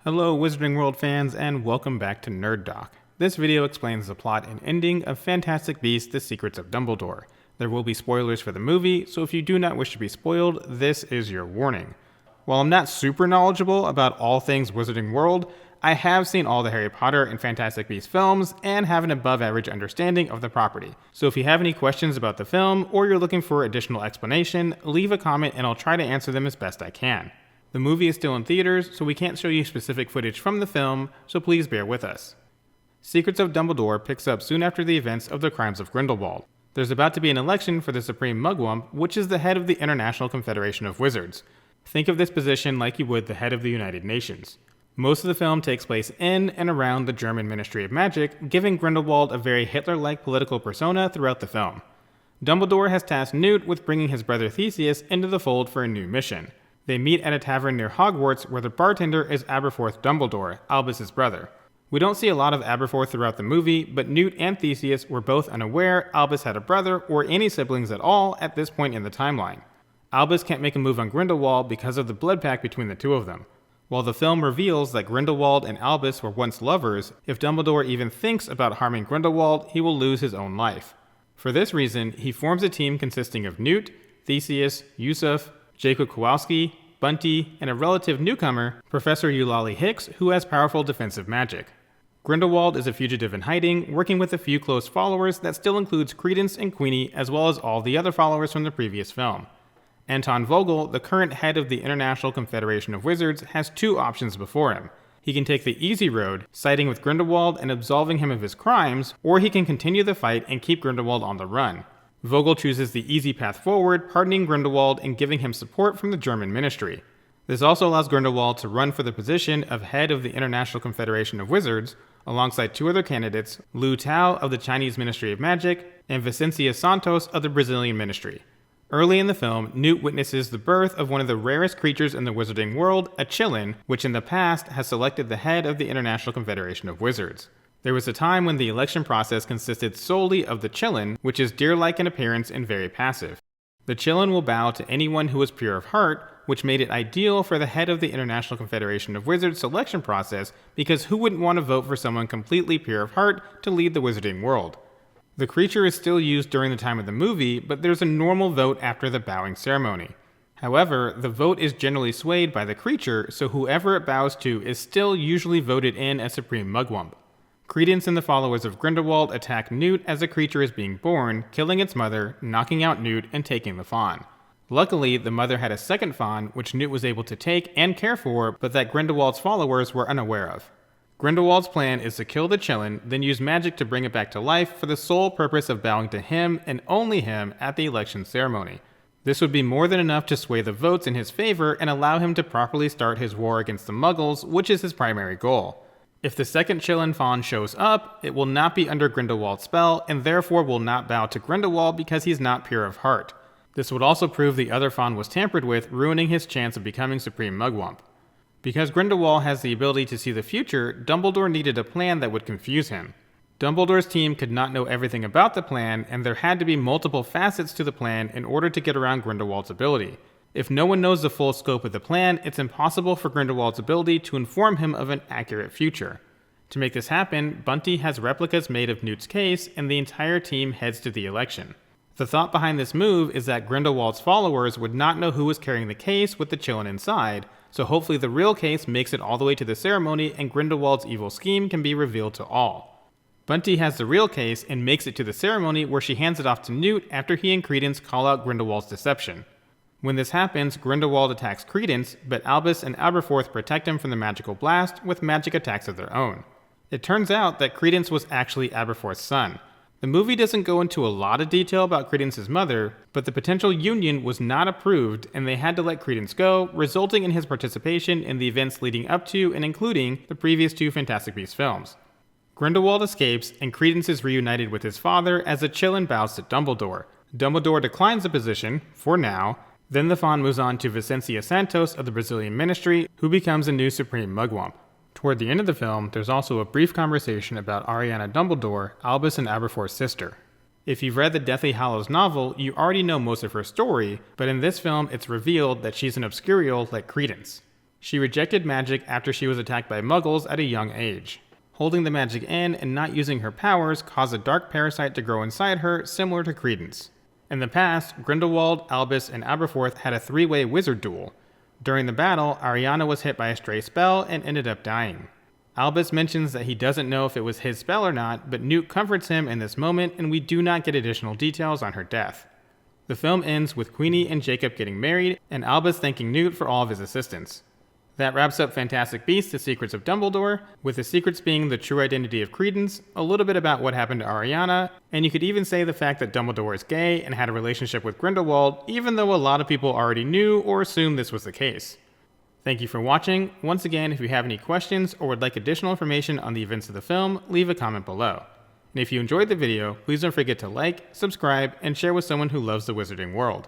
Hello Wizarding World fans and welcome back to Nerd Doc. This video explains the plot and ending of Fantastic Beasts: The Secrets of Dumbledore. There will be spoilers for the movie, so if you do not wish to be spoiled, this is your warning. While I'm not super knowledgeable about all things Wizarding World, I have seen all the Harry Potter and Fantastic Beasts films and have an above average understanding of the property. So if you have any questions about the film or you're looking for additional explanation, leave a comment and I'll try to answer them as best I can. The movie is still in theaters, so we can't show you specific footage from the film, so please bear with us. Secrets of Dumbledore picks up soon after the events of the Crimes of Grindelwald. There's about to be an election for the Supreme Mugwump, which is the head of the International Confederation of Wizards. Think of this position like you would the head of the United Nations. Most of the film takes place in and around the German Ministry of Magic, giving Grindelwald a very Hitler-like political persona throughout the film. Dumbledore has tasked Newt with bringing his brother Theseus into the fold for a new mission. They meet at a tavern near Hogwarts where the bartender is Aberforth Dumbledore, Albus's brother. We don't see a lot of Aberforth throughout the movie, but Newt and Theseus were both unaware Albus had a brother or any siblings at all at this point in the timeline. Albus can't make a move on Grindelwald because of the blood pact between the two of them. While the film reveals that Grindelwald and Albus were once lovers, if Dumbledore even thinks about harming Grindelwald, he will lose his own life. For this reason, he forms a team consisting of Newt, Theseus, Yusuf, Jacob Kowalski, Bunty, and a relative newcomer, Professor Eulalie Hicks, who has powerful defensive magic. Grindelwald is a fugitive in hiding, working with a few close followers that still includes Credence and Queenie as well as all the other followers from the previous film. Anton Vogel, the current head of the International Confederation of Wizards, has two options before him. He can take the easy road, siding with Grindelwald and absolving him of his crimes, or he can continue the fight and keep Grindelwald on the run. Vogel chooses the easy path forward, pardoning Grindelwald and giving him support from the German ministry. This also allows Grindelwald to run for the position of head of the International Confederation of Wizards, alongside two other candidates, Lu Tao of the Chinese Ministry of Magic and Vicencia Santos of the Brazilian Ministry. Early in the film, Newt witnesses the birth of one of the rarest creatures in the wizarding world, a Qilin, which in the past has selected the head of the International Confederation of Wizards. There was a time when the election process consisted solely of the Qilin, which is deer-like in appearance and very passive. The Qilin will bow to anyone who is pure of heart, which made it ideal for the head of the International Confederation of Wizards selection process because who wouldn't want to vote for someone completely pure of heart to lead the wizarding world? The creature is still used during the time of the movie, but there's a normal vote after the bowing ceremony. However, the vote is generally swayed by the creature, so whoever it bows to is still usually voted in as Supreme Mugwump. Credence and the followers of Grindelwald attack Newt as the creature is being born, killing its mother, knocking out Newt, and taking the fawn. Luckily, the mother had a second fawn, which Newt was able to take and care for, but that Grindelwald's followers were unaware of. Grindelwald's plan is to kill the Qilin, then use magic to bring it back to life for the sole purpose of bowing to him and only him at the election ceremony. This would be more than enough to sway the votes in his favor and allow him to properly start his war against the Muggles, which is his primary goal. If the second Qilin fawn shows up, it will not be under Grindelwald's spell and therefore will not bow to Grindelwald because he's not pure of heart. This would also prove the other fawn was tampered with, ruining his chance of becoming Supreme Mugwump. Because Grindelwald has the ability to see the future, Dumbledore needed a plan that would confuse him. Dumbledore's team could not know everything about the plan, and there had to be multiple facets to the plan in order to get around Grindelwald's ability. If no one knows the full scope of the plan, it's impossible for Grindelwald's ability to inform him of an accurate future. To make this happen, Bunty has replicas made of Newt's case, and the entire team heads to the election. The thought behind this move is that Grindelwald's followers would not know who was carrying the case with the Qilin inside, so hopefully the real case makes it all the way to the ceremony and Grindelwald's evil scheme can be revealed to all. Bunty has the real case and makes it to the ceremony where she hands it off to Newt after he and Credence call out Grindelwald's deception. When this happens, Grindelwald attacks Credence, but Albus and Aberforth protect him from the magical blast with magic attacks of their own. It turns out that Credence was actually Aberforth's son. The movie doesn't go into a lot of detail about Credence's mother, but the potential union was not approved and they had to let Credence go, resulting in his participation in the events leading up to and including the previous two Fantastic Beasts films. Grindelwald escapes and Credence is reunited with his father as the Qilin bows to Dumbledore. Dumbledore declines the position, for now. Then the fawn moves on to Vicencia Santos of the Brazilian Ministry, who becomes a new Supreme Mugwump. Toward the end of the film, there's also a brief conversation about Ariana Dumbledore, Albus and Aberforth's sister. If you've read the Deathly Hallows novel, you already know most of her story, but in this film it's revealed that she's an obscurial like Credence. She rejected magic after she was attacked by muggles at a young age. Holding the magic in and not using her powers caused a dark parasite to grow inside her, similar to Credence. In the past, Grindelwald, Albus, and Aberforth had a three-way wizard duel. During the battle, Ariana was hit by a stray spell and ended up dying. Albus mentions that he doesn't know if it was his spell or not, but Newt comforts him in this moment and we do not get additional details on her death. The film ends with Queenie and Jacob getting married and Albus thanking Newt for all of his assistance. That wraps up Fantastic Beasts: The Secrets of Dumbledore, with the secrets being the true identity of Credence, a little bit about what happened to Ariana, and you could even say the fact that Dumbledore is gay and had a relationship with Grindelwald, even though a lot of people already knew or assumed this was the case. Thank you for watching. Once again, if you have any questions or would like additional information on the events of the film, leave a comment below. And if you enjoyed the video, please don't forget to like, subscribe, and share with someone who loves the Wizarding world.